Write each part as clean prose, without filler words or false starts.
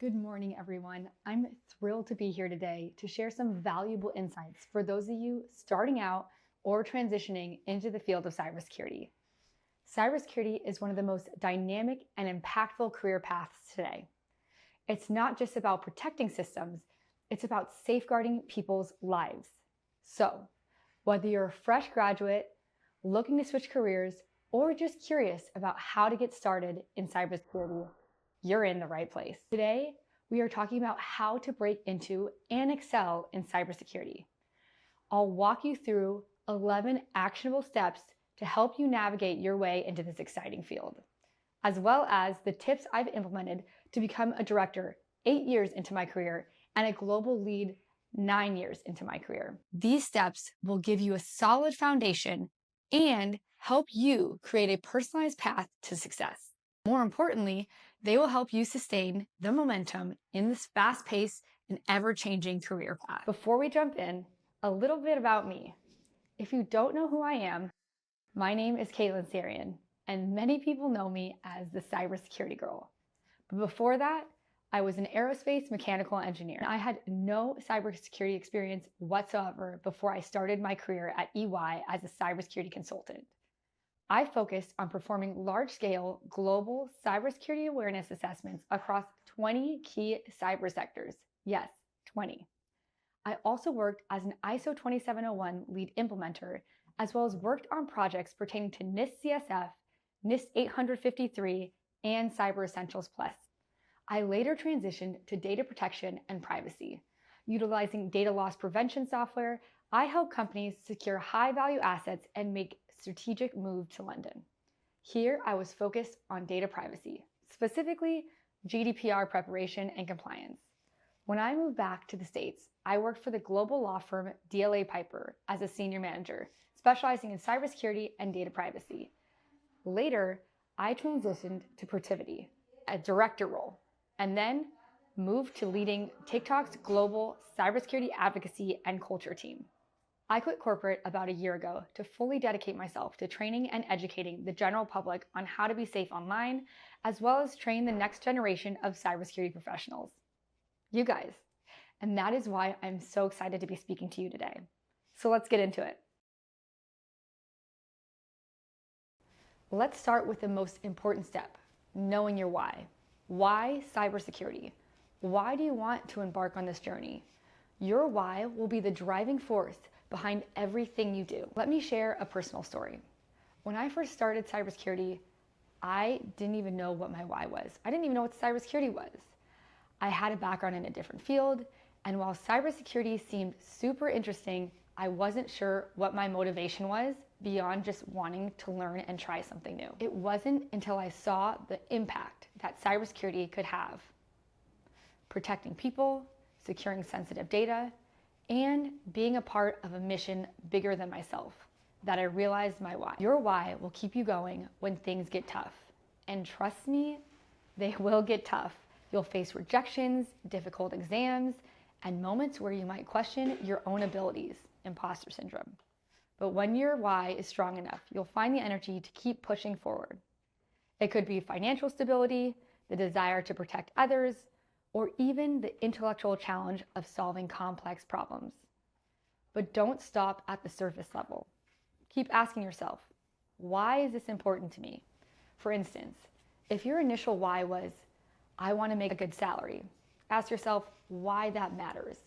Good morning, everyone. I'm thrilled to be here today to share some valuable insights for those of you starting out or transitioning into the field of cybersecurity. Cybersecurity is one of the most dynamic and impactful career paths today. It's not just about protecting systems, it's about safeguarding people's lives. So, whether you're a fresh graduate, looking to switch careers, or just curious about how to get started in cybersecurity, you're in the right place. Today, we are talking about how to break into and excel in cybersecurity. I'll walk you through 11 actionable steps to help you navigate your way into this exciting field, as well as the tips I've implemented to become a director 8 years into my career and a global lead 9 years into my career. These steps will give you a solid foundation and help you create a personalized path to success. More importantly, they will help you sustain the momentum in this fast-paced and ever-changing career path. Before we jump in, a little bit about me. If you don't know who I am, my name is Sarian, and many people know me as the Cybersecurity Girl. But before that, I was an aerospace mechanical engineer. I had no cybersecurity experience whatsoever before I started my career at EY as a cybersecurity consultant. I focused on performing large-scale global cybersecurity awareness assessments across 20 key cyber sectors. Yes, 20. I also worked as an ISO 27001 lead implementer, as well as worked on projects pertaining to NIST CSF, NIST 853, and Cyber Essentials Plus. I later transitioned to data protection and privacy. Utilizing data loss prevention software, I help companies secure high-value assets and make strategic move to London. Here, I was focused on data privacy, specifically GDPR preparation and compliance. When I moved back to the States, I worked for the global law firm DLA Piper as a senior manager, specializing in cybersecurity and data privacy. Later, I transitioned to Protiviti, a director role, and then moved to leading TikTok's global cybersecurity advocacy and culture team. I quit corporate about a year ago to fully dedicate myself to training and educating the general public on how to be safe online, as well as train the next generation of cybersecurity professionals. You guys. And that is why I'm so excited to be speaking to you today. So let's get into it. Let's start with the most important step, knowing your why. Why cybersecurity? Why do you want to embark on this journey? Your why will be the driving force behind everything you do. Let me share a personal story. When I first started cybersecurity, I didn't even know what my why was. I didn't even know what cybersecurity was. I had a background in a different field, and while cybersecurity seemed super interesting, I wasn't sure what my motivation was beyond just wanting to learn and try something new. It wasn't until I saw the impact that cybersecurity could have, protecting people, securing sensitive data, and being a part of a mission bigger than myself, that I realized my why. Your why will keep you going when things get tough. And trust me, they will get tough. You'll face rejections, difficult exams, and moments where you might question your own abilities, imposter syndrome. But when your why is strong enough, you'll find the energy to keep pushing forward. It could be financial stability, the desire to protect others, or even the intellectual challenge of solving complex problems. But don't stop at the surface level. Keep asking yourself, why is this important to me? For instance, if your initial why was, I want to make a good salary, ask yourself why that matters.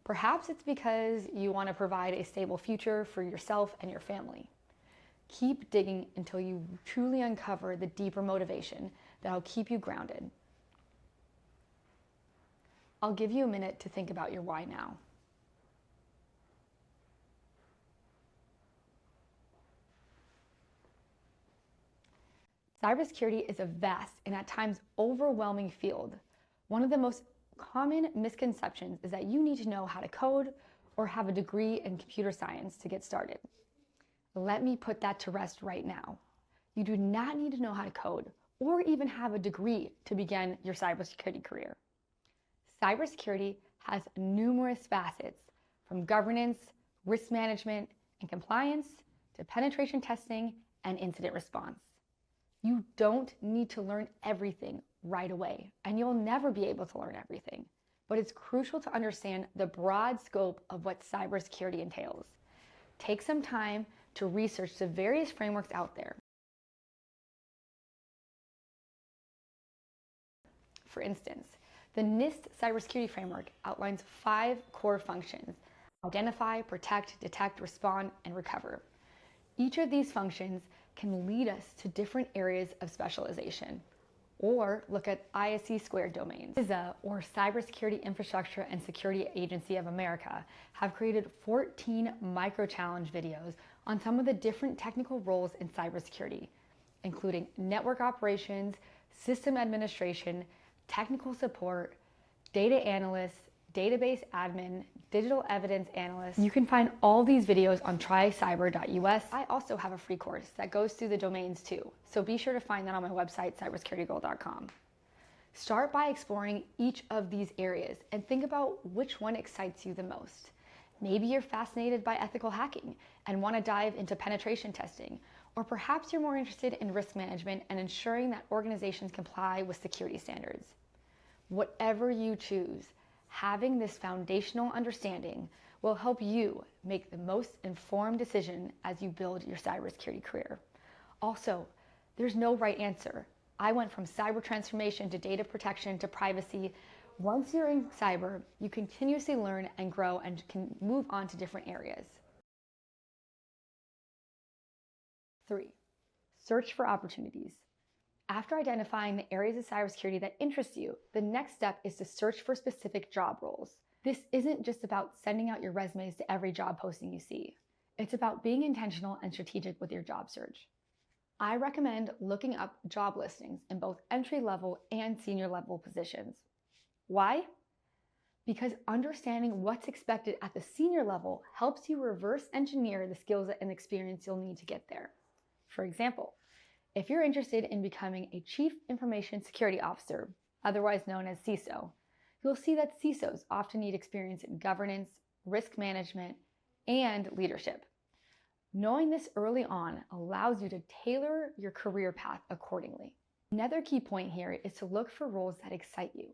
Perhaps it's because you want to provide a stable future for yourself and your family. Keep digging until you truly uncover the deeper motivation that'll keep you grounded. I'll give you a minute to think about your why now. Cybersecurity is a vast and at times overwhelming field. One of the most common misconceptions is that you need to know how to code or have a degree in computer science to get started. Let me put that to rest right now. You do not need to know how to code or even have a degree to begin your cybersecurity career. Cybersecurity has numerous facets, from governance, risk management, and compliance to penetration testing and incident response. You don't need to learn everything right away, and you'll never be able to learn everything. But it's crucial to understand the broad scope of what cybersecurity entails. Take some time to research the various frameworks out there. For instance, the NIST cybersecurity framework outlines 5 core functions: identify, protect, detect, respond, and recover. Each of these functions can lead us to different areas of specialization. Or look at ISC squared domains. CISA, or Cybersecurity Infrastructure and Security Agency of America, have created 14 micro-challenge videos on some of the different technical roles in cybersecurity, including network operations, system administration, technical support, data analysts, database admin, digital evidence analyst. You can find all these videos on trycyber.us. I also have a free course that goes through the domains too, so be sure to find that on my website, cybersecuritygirl.com. Start by exploring each of these areas and think about which one excites you the most. Maybe you're fascinated by ethical hacking and want to dive into penetration testing, or perhaps you're more interested in risk management and ensuring that organizations comply with security standards. Whatever you choose, having this foundational understanding will help you make the most informed decision as you build your cybersecurity career. Also, there's no right answer. I went from cyber transformation to data protection to privacy. Once you're in cyber, you continuously learn and grow and can move on to different areas. 3. Search for opportunities. After identifying the areas of cybersecurity that interest you, the next step is to search for specific job roles. This isn't just about sending out your resumes to every job posting you see. It's about being intentional and strategic with your job search. I recommend looking up job listings in both entry-level and senior-level positions. Why? Because understanding what's expected at the senior level helps you reverse engineer the skills and experience you'll need to get there. For example, if you're interested in becoming a Chief Information Security Officer, otherwise known as CISO, you'll see that CISOs often need experience in governance, risk management, and leadership. Knowing this early on allows you to tailor your career path accordingly. Another key point here is to look for roles that excite you.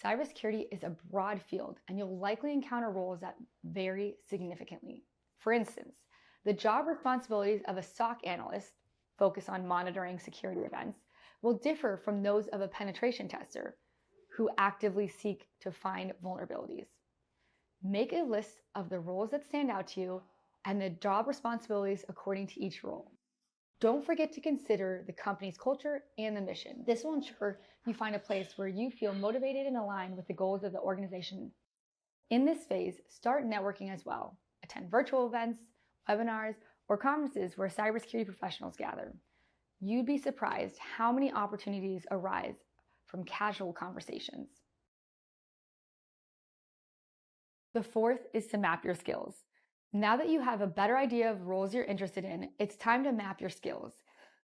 Cybersecurity is a broad field, and you'll likely encounter roles that vary significantly. For instance, the job responsibilities of a SOC analyst, focus on monitoring security events, will differ from those of a penetration tester, who actively seek to find vulnerabilities. Make a list of the roles that stand out to you and the job responsibilities according to each role. Don't forget to consider the company's culture and the mission. This will ensure you find a place where you feel motivated and aligned with the goals of the organization. In this phase, start networking as well. Attend virtual events, webinars, or conferences where cybersecurity professionals gather. You'd be surprised how many opportunities arise from casual conversations. The 4th is to map your skills. Now that you have a better idea of roles you're interested in, it's time to map your skills.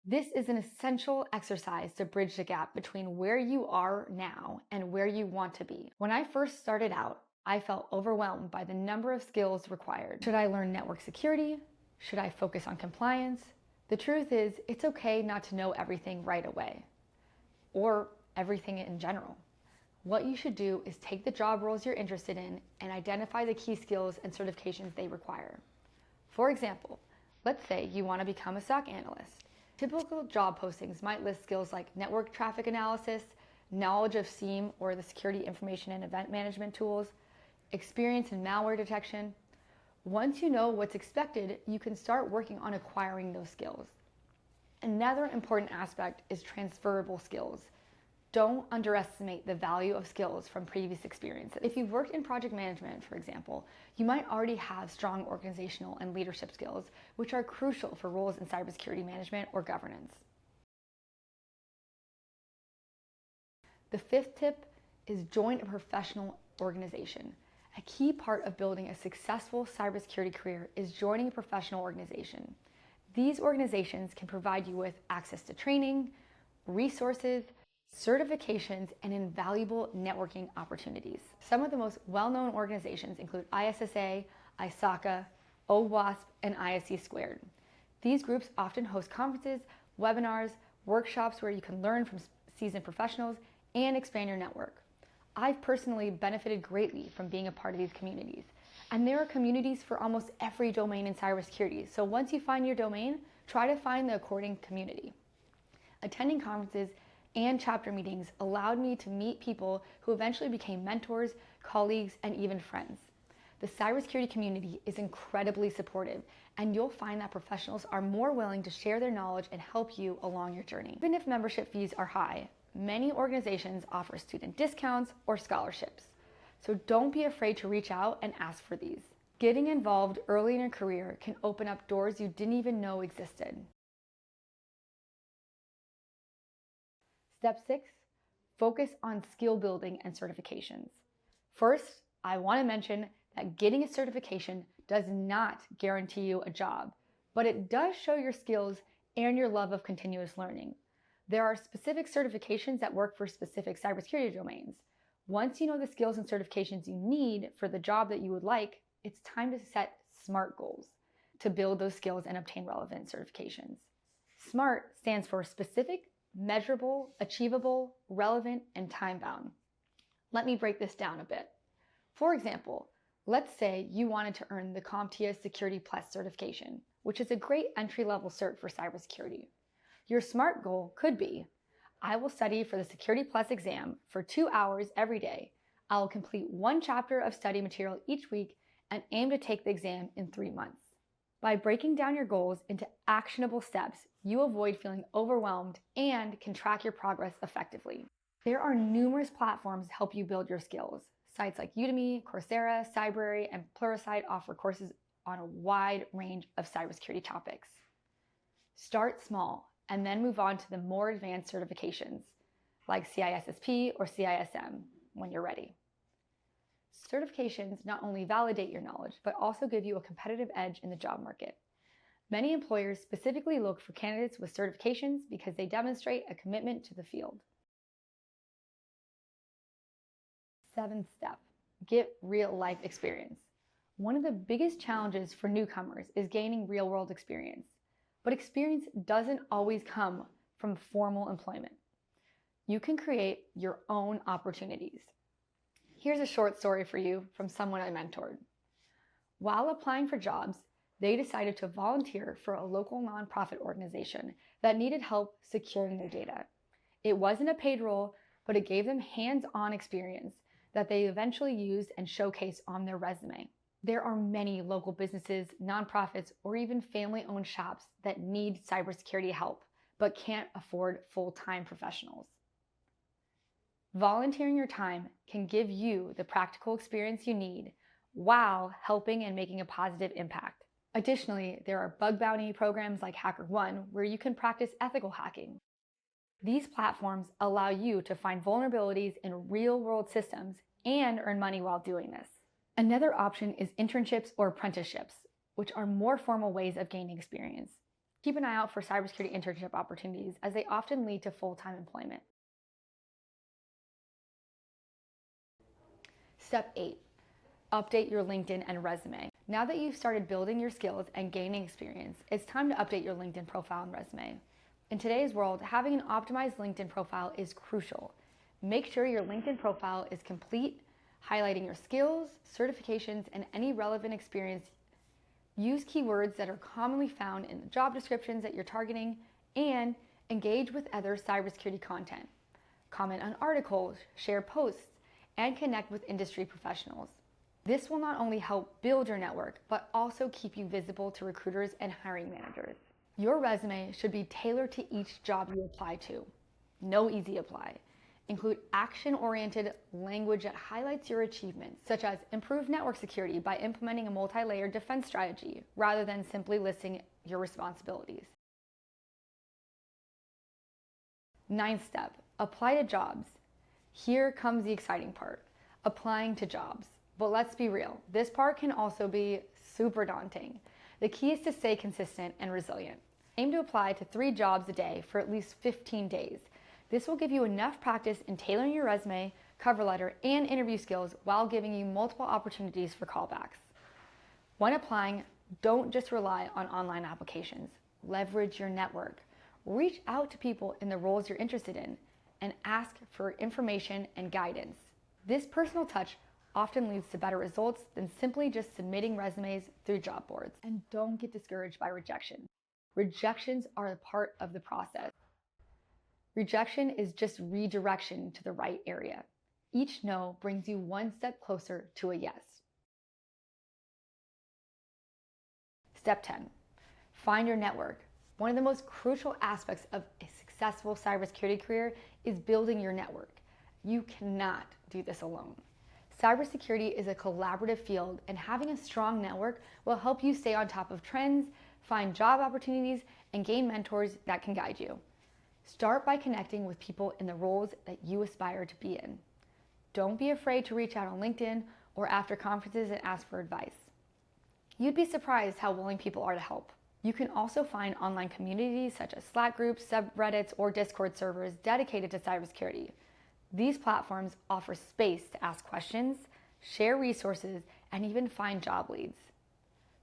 This is an essential exercise to bridge the gap between where you are now and where you want to be. When I first started out, I felt overwhelmed by the number of skills required. Should I learn network security? Should I focus on compliance? The truth is, it's okay not to know everything right away, or everything in general. What you should do is take the job roles you're interested in and identify the key skills and certifications they require. For example, let's say you want to become a SOC analyst. Typical job postings might list skills like network traffic analysis, knowledge of SIEM or the security information and event management tools, experience in malware detection. Once you know what's expected, you can start working on acquiring those skills. Another important aspect is transferable skills. Don't underestimate the value of skills from previous experiences. If you've worked in project management, for example, you might already have strong organizational and leadership skills, which are crucial for roles in cybersecurity management or governance. The 5th tip is join a professional organization. A key part of building a successful cybersecurity career is joining a professional organization. These organizations can provide you with access to training, resources, certifications, and invaluable networking opportunities. Some of the most well-known organizations include ISSA, ISACA, OWASP, and ISC Squared. These groups often host conferences, webinars, workshops where you can learn from seasoned professionals and expand your network. I've personally benefited greatly from being a part of these communities. And there are communities for almost every domain in cybersecurity. So once you find your domain, try to find the according community. Attending conferences and chapter meetings allowed me to meet people who eventually became mentors, colleagues, and even friends. The cybersecurity community is incredibly supportive, and you'll find that professionals are more willing to share their knowledge and help you along your journey. Even if membership fees are high, many organizations offer student discounts or scholarships. So don't be afraid to reach out and ask for these. Getting involved early in your career can open up doors you didn't even know existed. Step 6, focus on skill building and certifications. First, I want to mention that getting a certification does not guarantee you a job, but it does show your skills and your love of continuous learning. There are specific certifications that work for specific cybersecurity domains. Once you know the skills and certifications you need for the job that you would like, it's time to set SMART goals to build those skills and obtain relevant certifications. SMART stands for specific, measurable, achievable, relevant, and time-bound. Let me break this down a bit. For example, let's say you wanted to earn the CompTIA Security Plus certification, which is a great entry-level cert for cybersecurity. Your SMART goal could be, I will study for the Security Plus exam for 2 hours every day. I will complete 1 chapter of study material each week and aim to take the exam in 3 months. By breaking down your goals into actionable steps, you avoid feeling overwhelmed and can track your progress effectively. There are numerous platforms to help you build your skills. Sites like Udemy, Coursera, Cybrary, and Pluralsight offer courses on a wide range of cybersecurity topics. Start small and then move on to the more advanced certifications like CISSP or CISM when you're ready. Certifications not only validate your knowledge, but also give you a competitive edge in the job market. Many employers specifically look for candidates with certifications because they demonstrate a commitment to the field. 7th step, get real-life experience. One of the biggest challenges for newcomers is gaining real-world experience, but experience doesn't always come from formal employment. You can create your own opportunities. Here's a short story for you from someone I mentored. While applying for jobs, they decided to volunteer for a local nonprofit organization that needed help securing their data. It wasn't a paid role, but it gave them hands-on experience that they eventually used and showcased on their resume. There are many local businesses, nonprofits, or even family-owned shops that need cybersecurity help, but can't afford full-time professionals. Volunteering your time can give you the practical experience you need while helping and making a positive impact. Additionally, there are bug bounty programs like HackerOne where you can practice ethical hacking. These platforms allow you to find vulnerabilities in real-world systems and earn money while doing this. Another option is internships or apprenticeships, which are more formal ways of gaining experience. Keep an eye out for cybersecurity internship opportunities as they often lead to full-time employment. Step 8, update your LinkedIn and resume. Now that you've started building your skills and gaining experience, it's time to update your LinkedIn profile and resume. In today's world, having an optimized LinkedIn profile is crucial. Make sure your LinkedIn profile is complete, highlighting your skills, certifications, and any relevant experience. Use keywords that are commonly found in the job descriptions that you're targeting, and engage with other cybersecurity content. Comment on articles, share posts, and connect with industry professionals. This will not only help build your network, but also keep you visible to recruiters and hiring managers. Your resume should be tailored to each job you apply to. No easy apply. Include action-oriented language that highlights your achievements, such as improve network security by implementing a multi-layered defense strategy, rather than simply listing your responsibilities. 9th step, apply to jobs. Here comes the exciting part, applying to jobs. But let's be real, this part can also be super daunting. The key is to stay consistent and resilient. Aim to apply to 3 jobs a day for at least 15 days. This will give you enough practice in tailoring your resume, cover letter, and interview skills while giving you multiple opportunities for callbacks. When applying, don't just rely on online applications. Leverage your network. Reach out to people in the roles you're interested in and ask for information and guidance. This personal touch often leads to better results than simply just submitting resumes through job boards. And don't get discouraged by rejection. Rejections are a part of the process. Rejection is just redirection to the right area. Each no brings you one step closer to a yes. Step 10, find your network. One of the most crucial aspects of a successful cybersecurity career is building your network. You cannot do this alone. Cybersecurity is a collaborative field, and having a strong network will help you stay on top of trends, find job opportunities, and gain mentors that can guide you. Start by connecting with people in the roles that you aspire to be in. Don't be afraid to reach out on LinkedIn or after conferences and ask for advice. You'd be surprised how willing people are to help. You can also find online communities such as Slack groups, subreddits, or Discord servers dedicated to cybersecurity. These platforms offer space to ask questions, share resources, and even find job leads.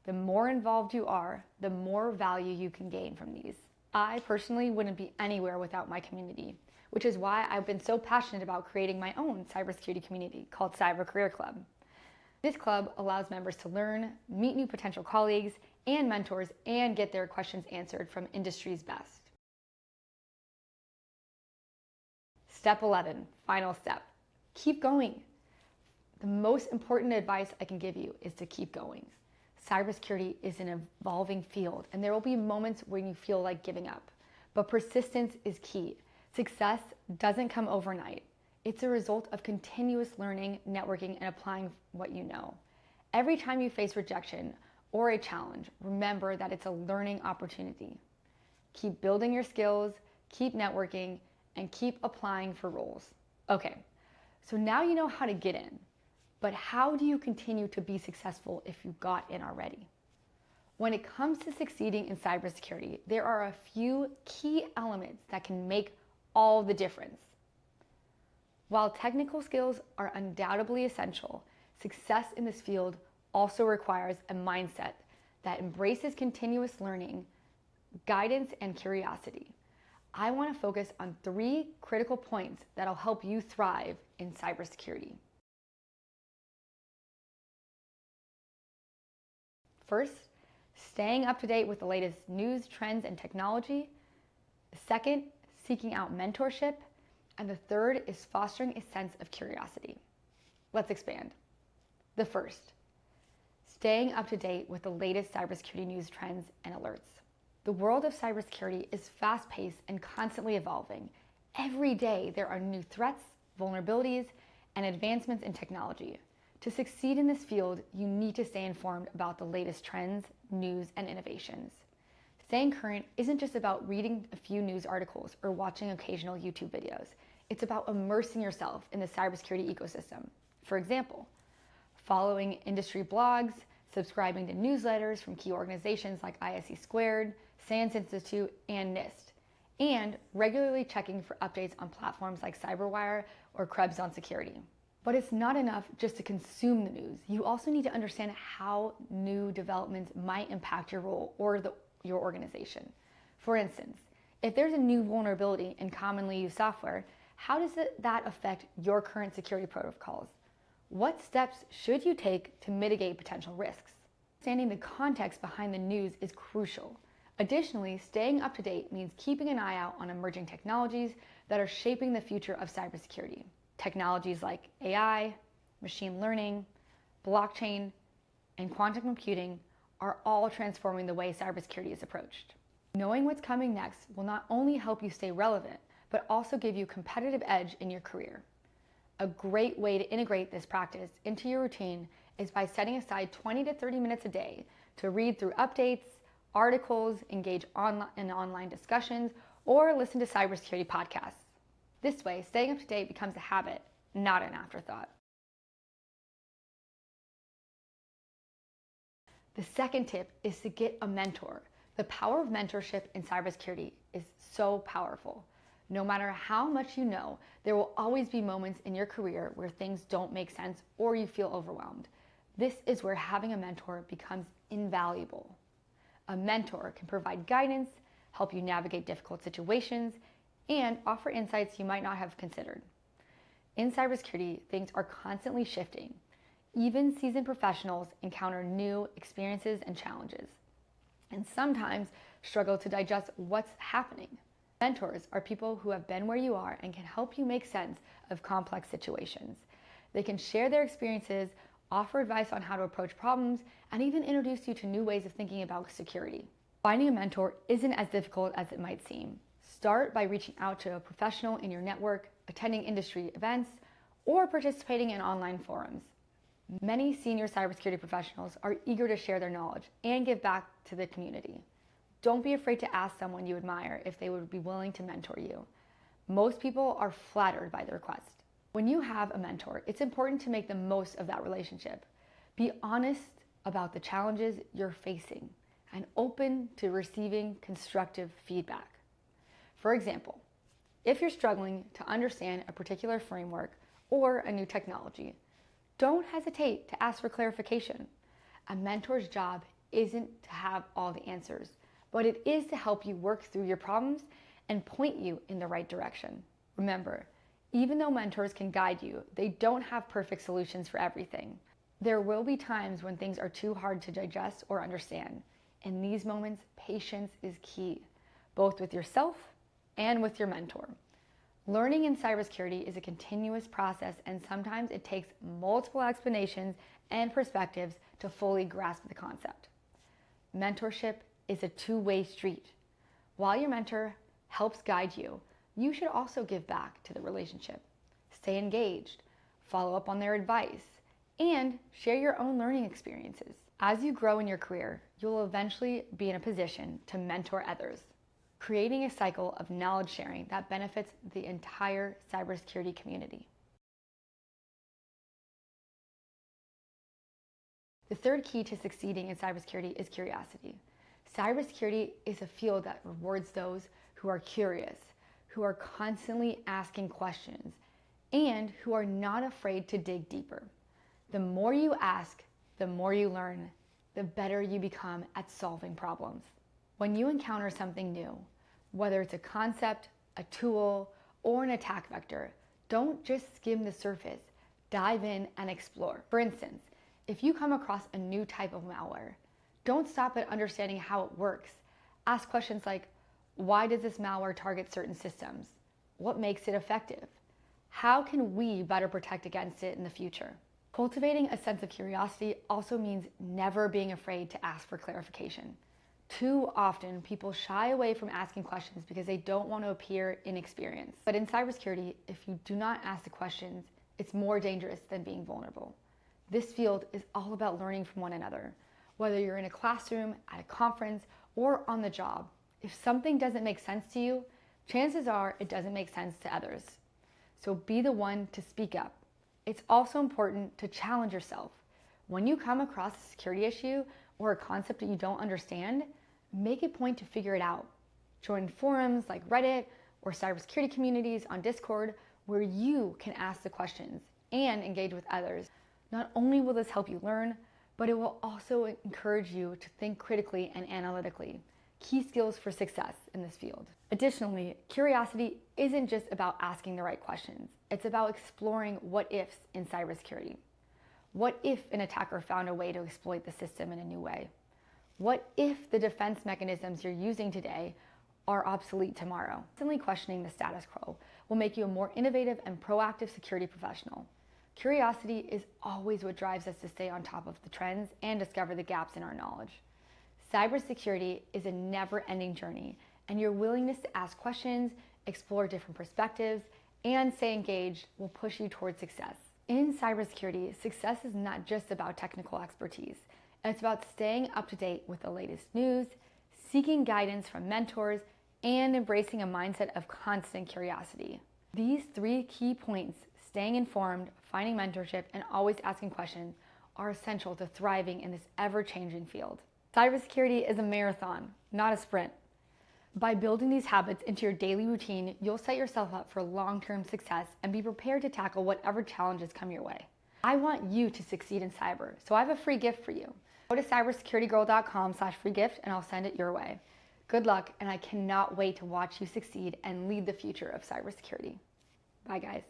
The more involved you are, the more value you can gain from these. I personally wouldn't be anywhere without my community, which is why I've been so passionate about creating my own cybersecurity community called Cyber Career Club. This club allows members to learn, meet new potential colleagues and mentors, and get their questions answered from industry's best. Step 11, final step. Keep going. The most important advice I can give you is to keep going. Cybersecurity is an evolving field, and there will be moments when you feel like giving up. But persistence is key. Success doesn't come overnight. It's a result of continuous learning, networking, and applying what you know. Every time you face rejection or a challenge, remember that it's a learning opportunity. Keep building your skills, keep networking, and keep applying for roles. Okay, so now you know how to get in, but how do you continue to be successful if you got in already? When it comes to succeeding in cybersecurity, there are a few key elements that can make all the difference. While technical skills are undoubtedly essential, success in this field also requires a mindset that embraces continuous learning, guidance, and curiosity. I want to focus on 3 critical points that'll help you thrive in cybersecurity. First, staying up to date with the latest news, trends, and technology. Second, seeking out mentorship. And the third is fostering a sense of curiosity. Let's expand. The first, staying up to date with the latest cybersecurity news, trends, and alerts. The world of cybersecurity is fast-paced and constantly evolving. Every day there are new threats, vulnerabilities, and advancements in technology. To succeed in this field, you need to stay informed about the latest trends, news, and innovations. Staying current isn't just about reading a few news articles or watching occasional YouTube videos. It's about immersing yourself in the cybersecurity ecosystem. For example, following industry blogs, subscribing to newsletters from key organizations like ISC Squared, SANS Institute, and NIST, and regularly checking for updates on platforms like CyberWire or Krebs on Security. But it's not enough just to consume the news. You also need to understand how new developments might impact your role or your organization. For instance, if there's a new vulnerability in commonly used software, how does that affect your current security protocols? What steps should you take to mitigate potential risks? Understanding the context behind the news is crucial. Additionally, staying up to date means keeping an eye out on emerging technologies that are shaping the future of cybersecurity. Technologies like AI, machine learning, blockchain, and quantum computing are all transforming the way cybersecurity is approached. Knowing what's coming next will not only help you stay relevant, but also give you a competitive edge in your career. A great way to integrate this practice into your routine is by setting aside 20 to 30 minutes a day to read through updates, articles, engage in online discussions, or listen to cybersecurity podcasts. This way, staying up to date becomes a habit, not an afterthought. The second tip is to get a mentor. The power of mentorship in cybersecurity is so powerful. No matter how much you know, there will always be moments in your career where things don't make sense or you feel overwhelmed. This is where having a mentor becomes invaluable. A mentor can provide guidance, help you navigate difficult situations, and offer insights you might not have considered. In cybersecurity, things are constantly shifting. Even seasoned professionals encounter new experiences and challenges, and sometimes struggle to digest what's happening. Mentors are people who have been where you are and can help you make sense of complex situations. They can share their experiences, offer advice on how to approach problems, and even introduce you to new ways of thinking about security. Finding a mentor isn't as difficult as it might seem. Start by reaching out to a professional in your network, attending industry events, or participating in online forums. Many senior cybersecurity professionals are eager to share their knowledge and give back to the community. Don't be afraid to ask someone you admire if they would be willing to mentor you. Most people are flattered by the request. When you have a mentor, it's important to make the most of that relationship. Be honest about the challenges you're facing and open to receiving constructive feedback. For example, if you're struggling to understand a particular framework or a new technology, don't hesitate to ask for clarification. A mentor's job isn't to have all the answers, but it is to help you work through your problems and point you in the right direction. Remember, even though mentors can guide you, they don't have perfect solutions for everything. There will be times when things are too hard to digest or understand. In these moments, patience is key, both with yourself and with your mentor. Learning in cybersecurity is a continuous process, and sometimes it takes multiple explanations and perspectives to fully grasp the concept. Mentorship is a two-way street. While your mentor helps guide you, you should also give back to the relationship. Stay engaged, follow up on their advice, and share your own learning experiences. As you grow in your career, you'll eventually be in a position to mentor others, creating a cycle of knowledge sharing that benefits the entire cybersecurity community. The third key to succeeding in cybersecurity is curiosity. Cybersecurity is a field that rewards those who are curious, who are constantly asking questions, and who are not afraid to dig deeper. The more you ask, the more you learn, the better you become at solving problems. When you encounter something new, whether it's a concept, a tool, or an attack vector, don't just skim the surface. Dive in and explore. For instance, if you come across a new type of malware, don't stop at understanding how it works. Ask questions like, why does this malware target certain systems? What makes it effective? How can we better protect against it in the future? Cultivating a sense of curiosity also means never being afraid to ask for clarification. Too often, people shy away from asking questions because they don't want to appear inexperienced. But in cybersecurity, if you do not ask the questions, it's more dangerous than being vulnerable. This field is all about learning from one another. Whether you're in a classroom, at a conference, or on the job, if something doesn't make sense to you, chances are it doesn't make sense to others. So be the one to speak up. It's also important to challenge yourself. When you come across a security issue or a concept that you don't understand, make a point to figure it out. Join forums like Reddit or cybersecurity communities on Discord where you can ask the questions and engage with others. Not only will this help you learn, but it will also encourage you to think critically and analytically, key skills for success in this field. Additionally, curiosity isn't just about asking the right questions. It's about exploring what ifs in cybersecurity. What if an attacker found a way to exploit the system in a new way? What if the defense mechanisms you're using today are obsolete tomorrow? Constantly questioning the status quo will make you a more innovative and proactive security professional. Curiosity is always what drives us to stay on top of the trends and discover the gaps in our knowledge. Cybersecurity is a never-ending journey, and your willingness to ask questions, explore different perspectives, and stay engaged will push you towards success. In cybersecurity, success is not just about technical expertise. It's about staying up to date with the latest news, seeking guidance from mentors, and embracing a mindset of constant curiosity. These three key points, staying informed, finding mentorship, and always asking questions, are essential to thriving in this ever-changing field. Cybersecurity is a marathon, not a sprint. By building these habits into your daily routine, you'll set yourself up for long-term success and be prepared to tackle whatever challenges come your way. I want you to succeed in cyber, so I have a free gift for you. Go to cybersecuritygirl.com/free gift and I'll send it your way. Good luck, and I cannot wait to watch you succeed and lead the future of cybersecurity. Bye, guys.